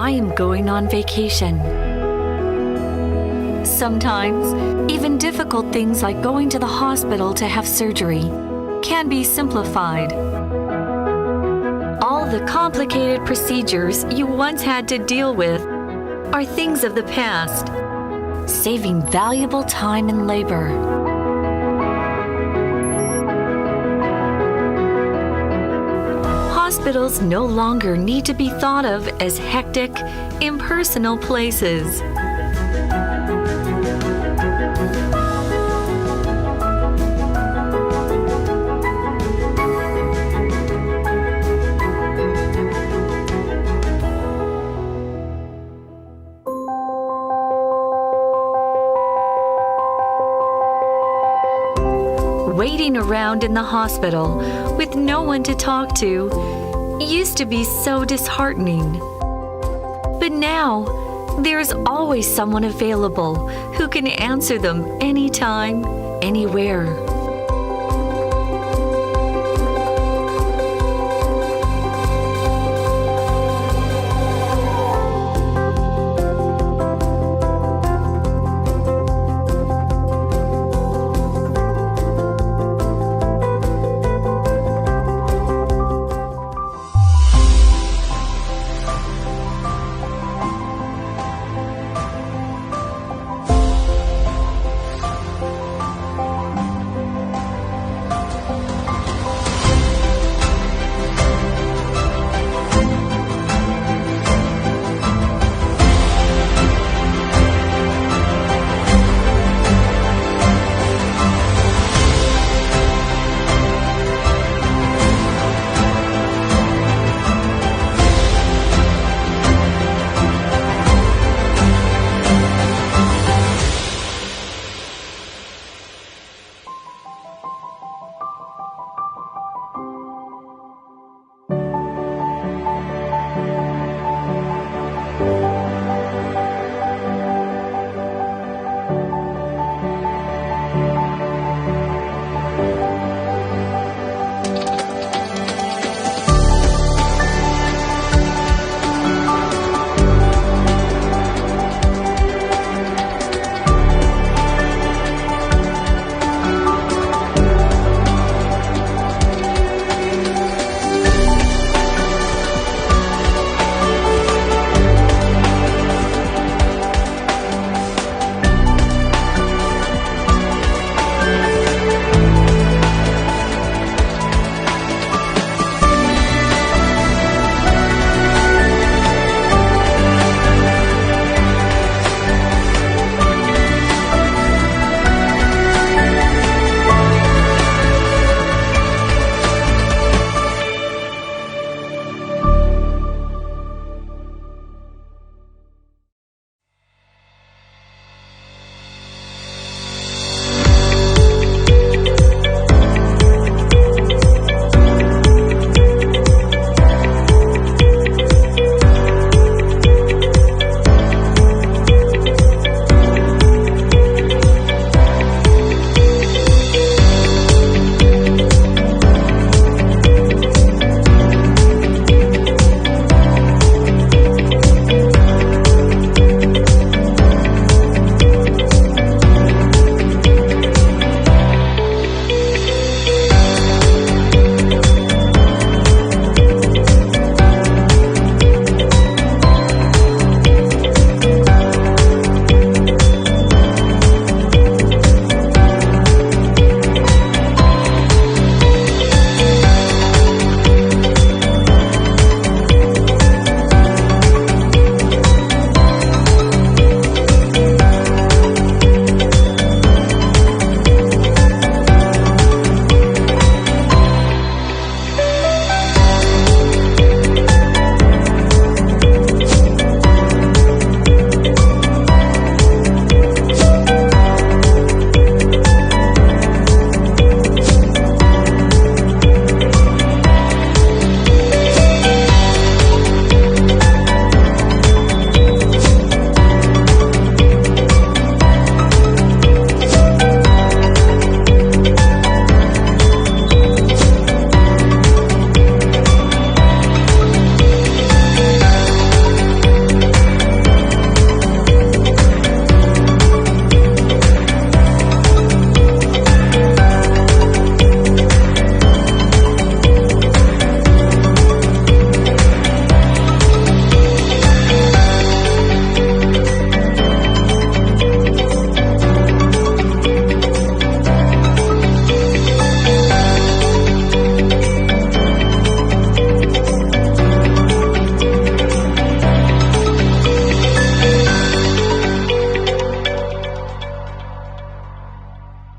I am going on vacation. Sometimes, even difficult things like going to the hospital to have surgery can be simplified. All the complicated procedures you once had to deal with are things of the past, saving valuable time and labor. Hospitals no longer need to be thought of as hectic, impersonal places. Waiting around in the hospital with no one to talk to used to be so disheartening. But now, there's always someone available who can answer them anytime, anywhere.